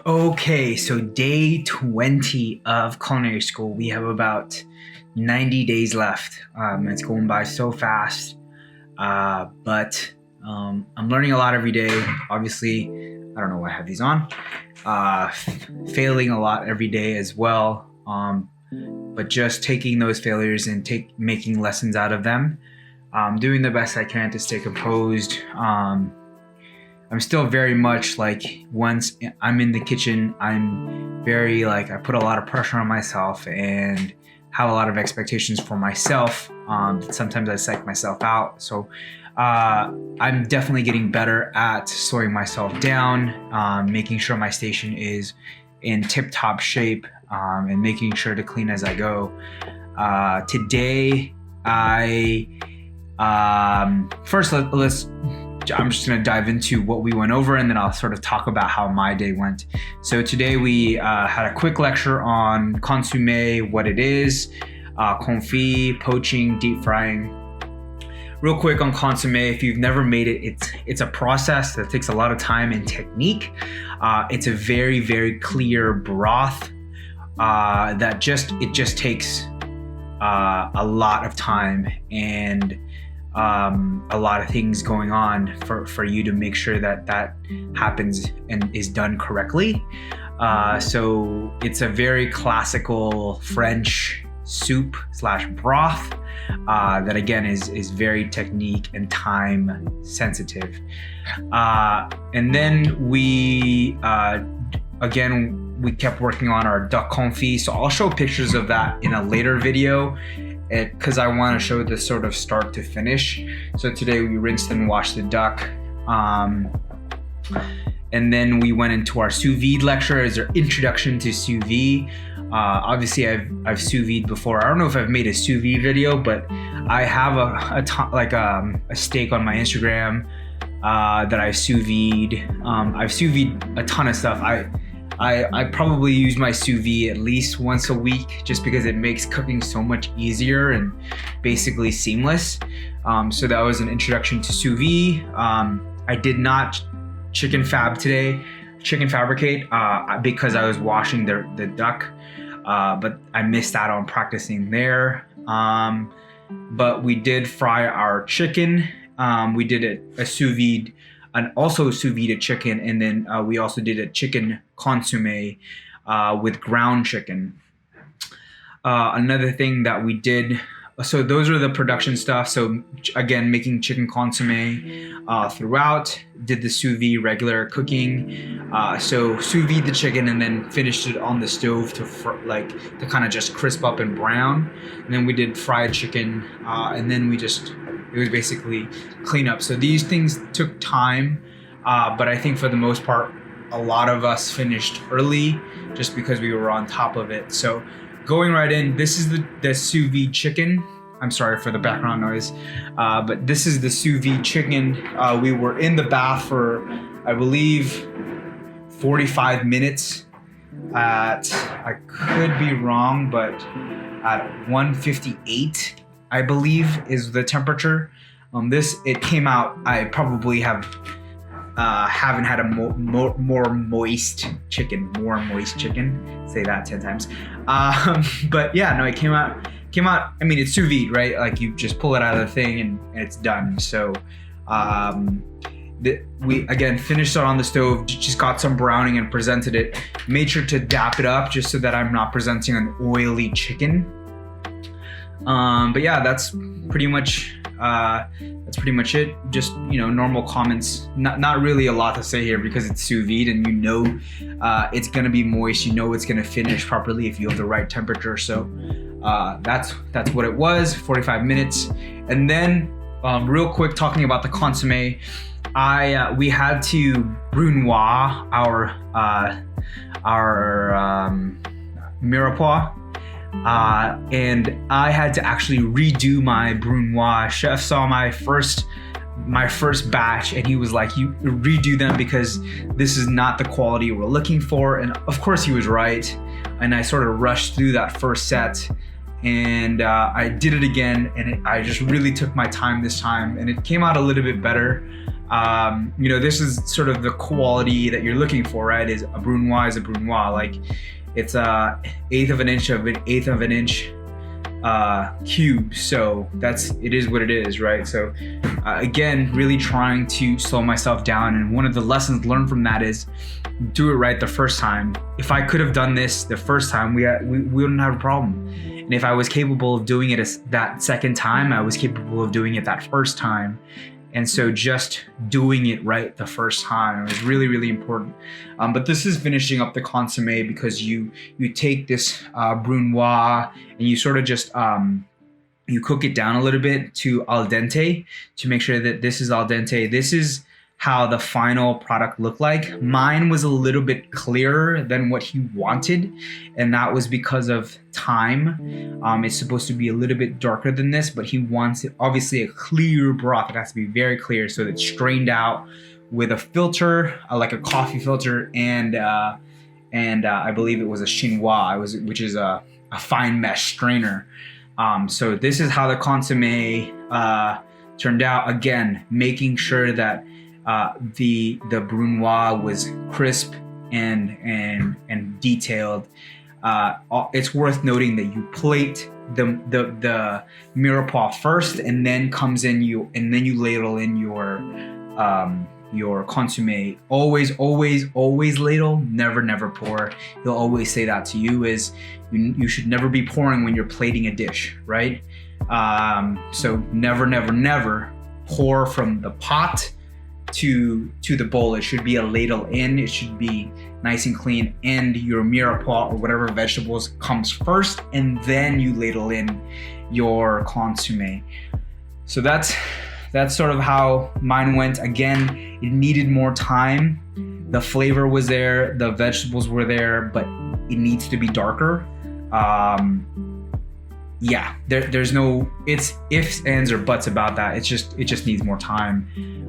Okay, so day 20 of culinary school. We have about 90 days left. It's going by so fast, but I'm learning a lot every day. Obviously, I don't know why I have these on. Failing a lot every day as well, but just taking those failures and making lessons out of them. Doing the best I can to stay composed. I'm still very much like, once I'm in the kitchen, I'm very like, I put a lot of pressure on myself and have a lot of expectations for myself. Sometimes I psych myself out. So I'm definitely getting better at slowing myself down, making sure my station is in tip-top shape, and making sure to clean as I go. Today, I'm just going to dive into what we went over, and then I'll sort of talk about how my day went. So today we had a quick lecture on consommé, what it is, confit, poaching, deep frying. Real quick on consommé, if you've never made it, it's a process that takes a lot of time and technique. It's a very, very clear broth that just takes a lot of time and a lot of things going on for you to make sure that happens and is done correctly. So it's a very classical French soup / broth that again is very technique and time sensitive. And then we kept working on our duck confit. So I'll show pictures of that in a later video, because I want to show the sort of start to finish. So today we rinsed and washed the duck, and then we went into our sous vide lecture as our introduction to sous vide. Obviously I've sous vide before. I don't know if I've made a sous vide video, but I have a steak on my Instagram that I sous vide. I've sous vide a ton of stuff. I probably use my sous vide at least once a week, just because it makes cooking so much easier and basically seamless. So that was an introduction to sous vide. I did not chicken fabricate because I was washing the duck, but I missed out on practicing there. But we did fry our chicken. We did a sous vide, and also sous vide chicken, and then we also did a chicken consommé with ground chicken. Another thing that we did, so those are the production stuff. So again, making chicken consommé throughout, did the sous vide regular cooking. So sous vide the chicken and then finished it on the stove to kind of just crisp up and brown. And then we did fried chicken, and then it was basically clean up. So these things took time, but I think for the most part, a lot of us finished early just because we were on top of it. So going right in, this is the sous vide chicken. I'm sorry for the background noise, but this is the sous vide chicken. We were in the bath for, I believe, 45 minutes at, I could be wrong, but at 158, I believe, is the temperature. It came out, I probably haven't had a more moist chicken. Say that 10 times. But yeah, no, it came out. I mean, it's sous vide, right? Like, you just pull it out of the thing and it's done. So we again finished it on the stove, just got some browning and presented it. Made sure to dap it up just so that I'm not presenting an oily chicken. But yeah, that's pretty much it. Just, normal comments. Not really a lot to say here because it's sous vide, and it's gonna be moist. It's gonna finish properly if you have the right temperature. So that's what it was. 45 minutes, and then real quick talking about the consommé. We had to brunoise our mirepoix. And I had to actually redo my brunoise. Chef saw my first batch, and he was like, "You redo them because this is not the quality we're looking for." And of course he was right. And I sort of rushed through that first set, and I did it again, and I just really took my time this time, and it came out a little bit better. This is sort of the quality that you're looking for, right? Is a brunoise is a brunoise. Like, it's a eighth of an inch cube. So it is what it is, right? So again, really trying to slow myself down. And one of the lessons learned from that is do it right the first time. If I could have done this the first time, we wouldn't have a problem. And if I was capable of doing it that second time, I was capable of doing it that first time. And so just doing it right the first time is really, really important. But this is finishing up the consommé, because you take this brunoise and you sort of just you cook it down a little bit to al dente to make sure that this is al dente. This is how the final product looked like. Mine was a little bit clearer than what he wanted, and that was because of time. It's supposed to be a little bit darker than this, but he wants it obviously a clear broth. It has to be very clear, so it's strained out with a filter, like a coffee filter, and I believe it was a chinois, which is a fine mesh strainer. So this is how the consommé turned out. Again, making sure that the brunoise was crisp and detailed. It's worth noting that you plate the mirepoix first, and then you ladle in your consommé. Always ladle, never pour. He'll always say that to you, is you should never be pouring when you're plating a dish, right? So never pour from the pot to the bowl. It should be a ladle in. It should be nice and clean, and your mirepoix or whatever vegetables comes first, and then you ladle in your consommé. So that's sort of how mine went. Again, it needed more time. The flavor was there, the vegetables were there, but it needs to be darker. There's no ifs, ands, or buts about that. It just needs more time.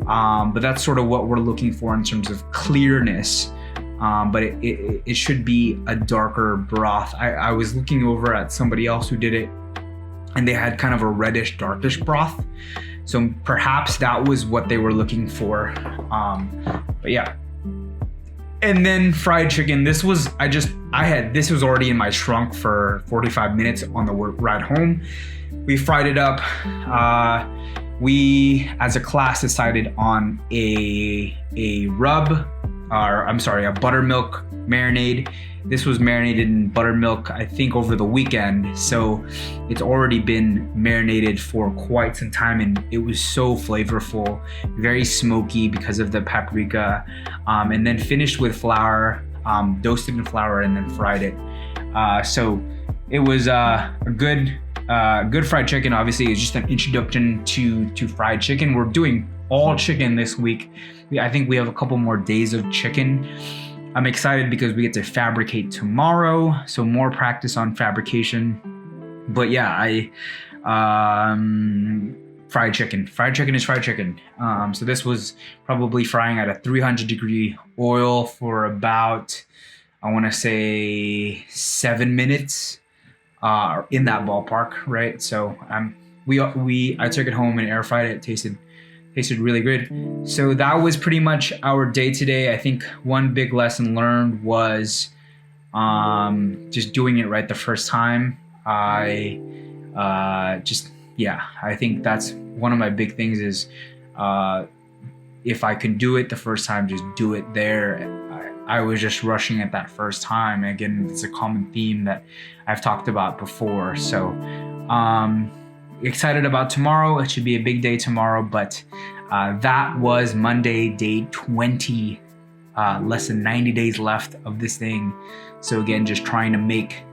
But that's sort of what we're looking for in terms of clearness. But it should be a darker broth. I was looking over at somebody else who did it, and they had kind of a reddish, darkish broth. So perhaps that was what they were looking for. But yeah. And then fried chicken. This was already in my trunk for 45 minutes on the ride home. We fried it up. We, as a class, decided on a buttermilk marinade. This was marinated in buttermilk, I think, over the weekend. So it's already been marinated for quite some time, and it was so flavorful, very smoky because of the paprika, and then finished with flour, dosed it in flour, and then fried it. So it was a good fried chicken. Obviously, it's just an introduction to fried chicken. We're doing all chicken this week. I think we have a couple more days of chicken. I'm excited because we get to fabricate tomorrow, so more practice on fabrication. But yeah, fried chicken. Fried chicken is fried chicken. So this was probably frying at a 300 degree oil for about, I want to say 7 minutes, in that ballpark, right? So I took it home and air fried it. It tasted really good. So that was pretty much our day today. I think one big lesson learned was just doing it right the first time. I think that's one of my big things is if I can do it the first time, just do it there. I was just rushing at that first time. Again, it's a common theme that I've talked about before. So excited about tomorrow. It should be a big day tomorrow, but that was Monday, day 20, less than 90 days left of this thing. So again, just trying to make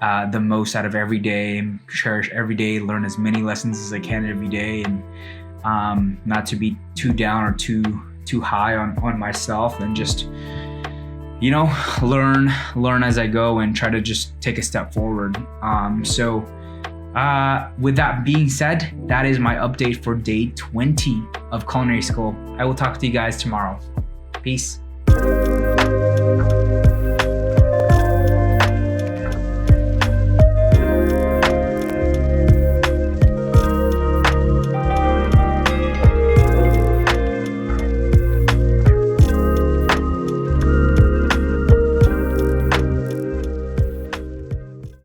the most out of every day, cherish every day, learn as many lessons as I can every day, and not to be too down or too high on myself, and just, learn as I go and try to just take a step forward. With that being said, that is my update for day 20 of culinary school. I will talk to you guys tomorrow. Peace.